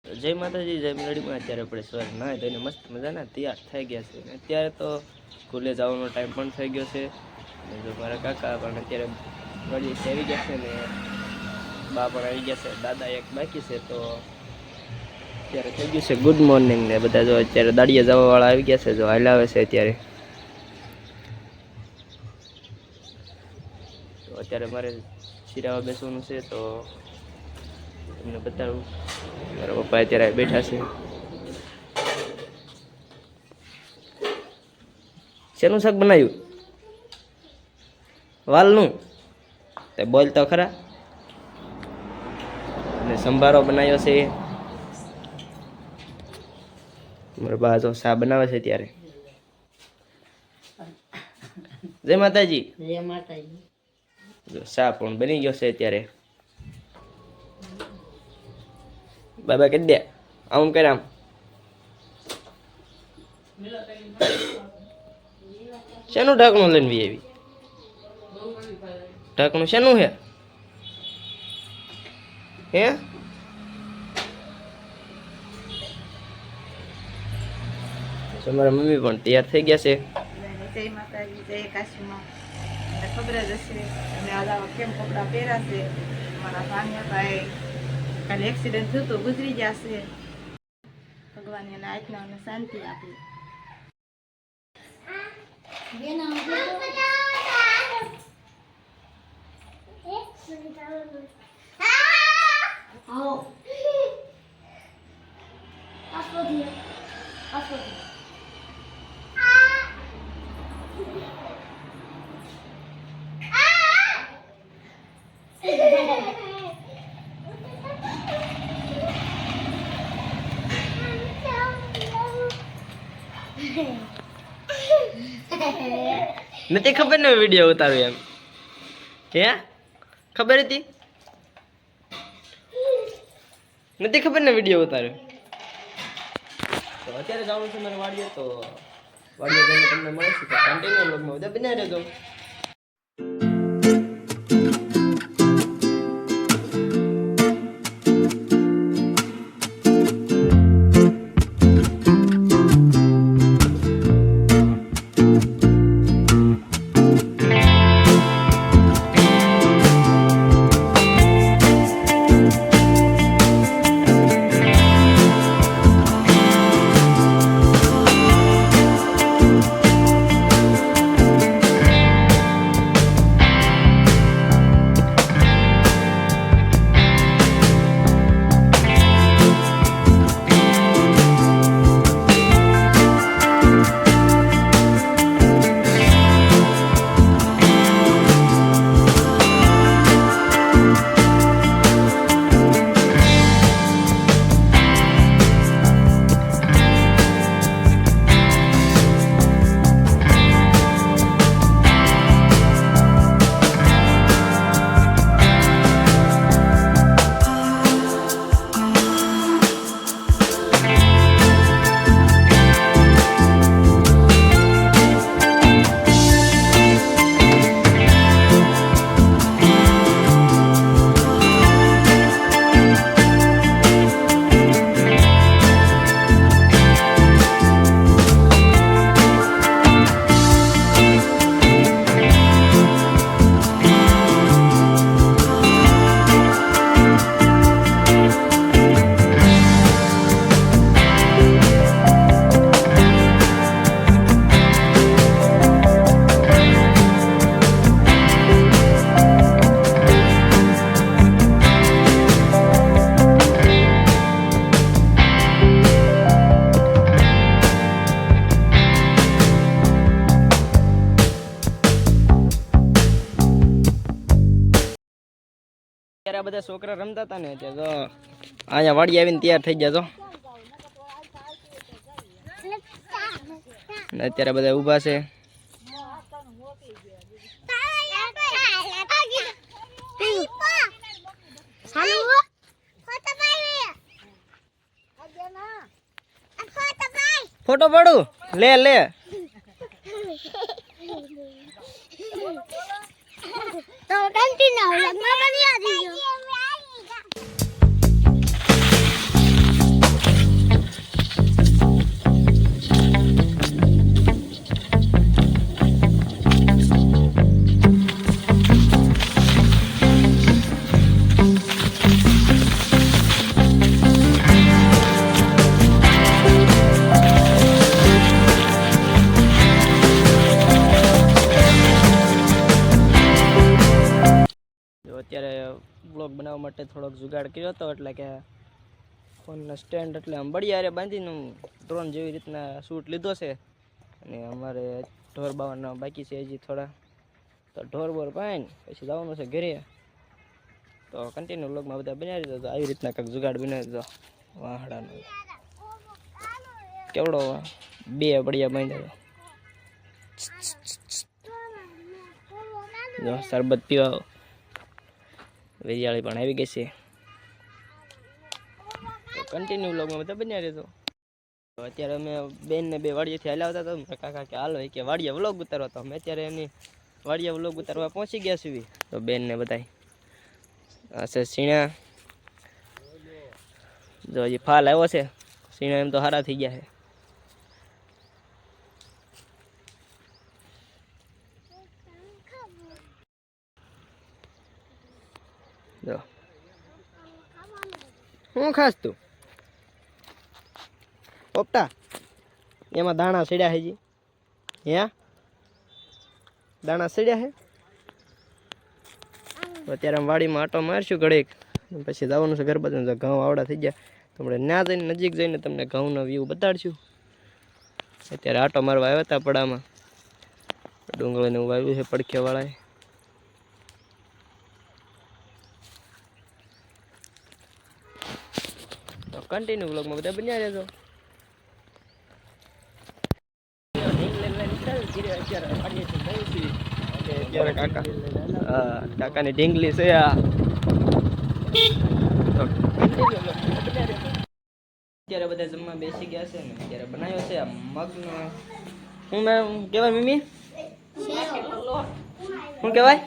જય માતાજી, જય મેલડીમાં. અત્યારે આપણે સવાર ના તો એને મસ્ત મજાના તૈયાર થઈ ગયા છે. અત્યારે તો સ્કૂલે જવાનો ટાઈમ પણ થઈ ગયો છે. અને જો મારા કાકા પણ અત્યારે ગાડી આવી ગયા છે ને બા પણ આવી ગયા છે, દાદા એક બાકી છે. તો અત્યારે થઈ ગયું છે ગુડ મોર્નિંગ ને બધા જો અત્યારે દાડિયા જવાવાળા આવી ગયા છે, જો હલાવે છે અત્યારે. તો અત્યારે મારે શિરાવા બેસવાનું છે, તો તમને બતાવું. મારા પપ્પા અત્યારે બેઠા છે. શેનું શાક બનાવ્યું? વાલનું? તે બોલ તો ખરા. અને સંભારો બનાવ્યો છે. મારા બા જો શા બનાવે છે ત્યારે. જય માતાજી. જય માતાજી. જો શા પણ બની ગયો છે અત્યારે. બાબા કહી દે આમ કર આમ. શેનું ઢાંકણું લઈને આવી? ઢાંકણું શેનું હે? હે મારા મમ્મી પણ તૈયાર થઈ ગયા છે. જય માતાજી, જય કાશીમાં. ખબર જ હશે અને આલા કેમ કપડા પહેર્યા છે. મારા ભાણિયા ભાઈ કાલે એક્સિડન્ટ થયું તો ગુજરી ગયા છે. ભગવાન એના આત્મા અને શાંતિ આપે. નથી ખબર ને વિડીયો ઉતાર્યો એમ? હે ખબર હતી? નથી ખબર ને વિડીયો ઉતાર્યો? તો અત્યારે જવાનું છે મારે વાડીએ. તો વાડીએ જઈને તમને મળે છે. કન્ટિન્યુ વ્લોગમાં બધા બનાવી રહેજો. અત્યારે બધા છોકરા રમતા હતા ને તો અહીંયા વાડી આવીને તૈયાર થઈ ગયા. તો અત્યારે બધા ઊભા છે. ફોટો પાડું? લે લે. તો કન્ટિન્યુ લગમાં બની આવી ગયો. બનાવવા માટે થોડોક જુગાડ કર્યો હતો, એટલે કે ફોનના સ્ટેન્ડ એટલે આમ બળિયારે બાંધીને ડ્રોન જેવી રીતના શૂટ લીધો છે. અને અમારે ઢોર બાવાના બાકી છે હજી થોડા, તો ઢોર બોર પાઈને પછી જવાનું છે ઘરે. તો કન્ટિન્યુ વ્લોગમાં બધા બનાવી દીધો. તો આવી રીતના કંઈક જુગાડ બનાવી દીધો વાહડાનો. કેવડો 2 બળિયા બાંધ્યા. જો શરબત પીવા વેરિયાળી પણ આવી ગઈ છે. તો કન્ટિન્યુ વ્લોગમાં બધા બન્યા રહેજો. તો અત્યારે અમે બેનને 2 વાડીએથી હાલ્યા આવતા હતા. કાકા કે હાલો કે વાડીએ વ્લોગ ઉતારવા. તો અમે અત્યારે એની વાડીએ વ્લોગ ઉતારવા પહોંચી ગયા છીએ. તો બેનને બધાય આ છે સીણા. જો હજી ફાલ આવ્યો છે. સીણા એમ તો સારા થઈ ગયા છે. જો શું ખાસ તું પોપટા? એમાં દાણા સડ્યા છે જી. હે દાણા સડ્યા છે. અત્યારે આમ વાડીમાં આટો મારશું ઘડીક, પછી જવાનું છે ઘર બાજુ. ઘઉં આવડા થઈ ગયા તો આપણે ના જઈને નજીક જઈને તમને ઘઉંનો વ્યૂ બતાડશું. અત્યારે આટો મારવા આવ્યા હતા પડામાં. ડુંગળીને એવું વાવ્યું છે પડખેવાળાએ. તો કન્ટિન્યુ વ્લોગમાં બધા બન્યા રહેજો. અત્યારે કાકાની ઢીંગલી છે આ. અત્યારે બધા જમવા બેસી ગયા છે ને અત્યારે બનાવ્યો છે આ મગનો. શું નામ કહેવાય મમ્મી? શું કહેવાય?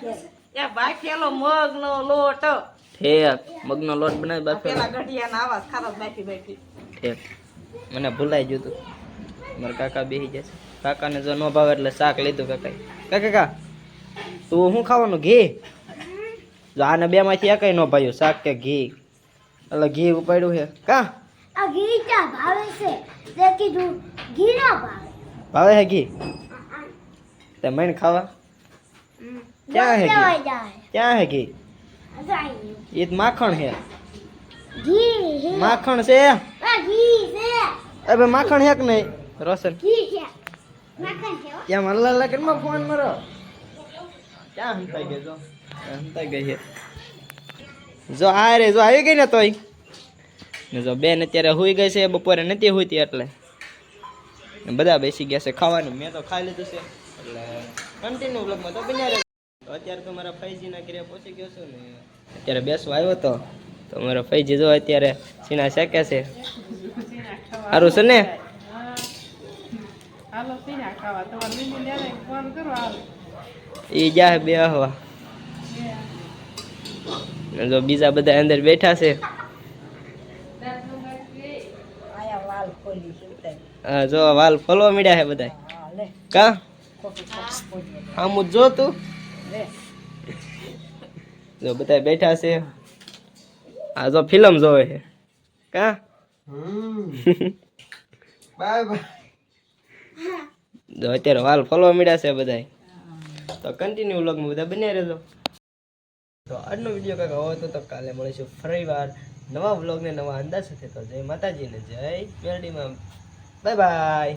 બાફેલો મગનો લોટ. ઠેક મગનો લોટ બનાવી બાફેલો. પેલા ગઢિયાના આવાજ ખારસ બાફી બાફી. ઠેક મને ભૂલાઈ ગયું હતું. મારા કાકા બેસી જાય છે. કાકાને જો ન ભાવે એટલે શાક લીધું કાકાએ. કાકા તું શું ખાવાનું? ઘી? જો આને 2 માંથી એકેય ન ભાવ્યું, શાક કે ઘી. એટલે ઘી ઉપાડ્યું છે કા? આ ઘી ચા ભાવે છે તે કીધું ઘી ના ભાવે. ભાવે છે ઘી? તે મણ ખાવા ક્યાં હે ઘી? ક્યાં હે ઘી? એ તો માખણ છે. ઘી માખણ છે. આ ઘી છે. અબે માખણ હે કે નહીં રોશન? ઘી છે. માખણ છે. ત્યાં મલ્લા લગનમાં ફોન મારો. ક્યાં હંતાઈ ગઈ? જો હંતાઈ ગઈ છે. જો આ રે જો આવી ગઈ ને તોય ને. જો બેન અત્યારે હુઈ ગઈ છે. બપોરે નથી હુઈતી એટલે બધા બેસી ગયા છે ખાવાનું. મેં તો ખાઈ લીધું છે એટલે કન્ટિન્યુ બ્લોગમાં તો બન્યા રહે. તો અત્યારે તો મારા ફૈજીના ઘરે પહોંચી ગયો છું ને. અત્યારે બેસવા આવ્યો તો મારા ફૈજી જો અત્યારે સીણા શેકે છે. સારું છે ને? હાલો સીના ખાવા. તમારે મમ્મી લેને ફોન કરો. હાલ એ જા બે હવા. જો બીજા બધા અંદર બેઠા છે. આયા વાલ ખોલી છે. હા જો વાલ ફોલવા મળ્યા છે બધા. હા લે કા ખોટું ખોટું આમ જો તું લે. જો બધા બેઠા છે. આ જો ફિલ્મ જોવે છે કા. Bye bye. જો અત્યારે વાલ ફોલવા મળ્યા છે બધા. તો કન્ટિન્યુ વ્લોગમાં બધા બન્યા રહેજો. તો આજનો વિડીયો કાંઈક હોવો તો કાલે મળીશું ફરી વાર નવા વ્લોગ ને નવા અંદાજ સાથે. તો જય માતાજી ને જય મેરડીમાં. Bye bye.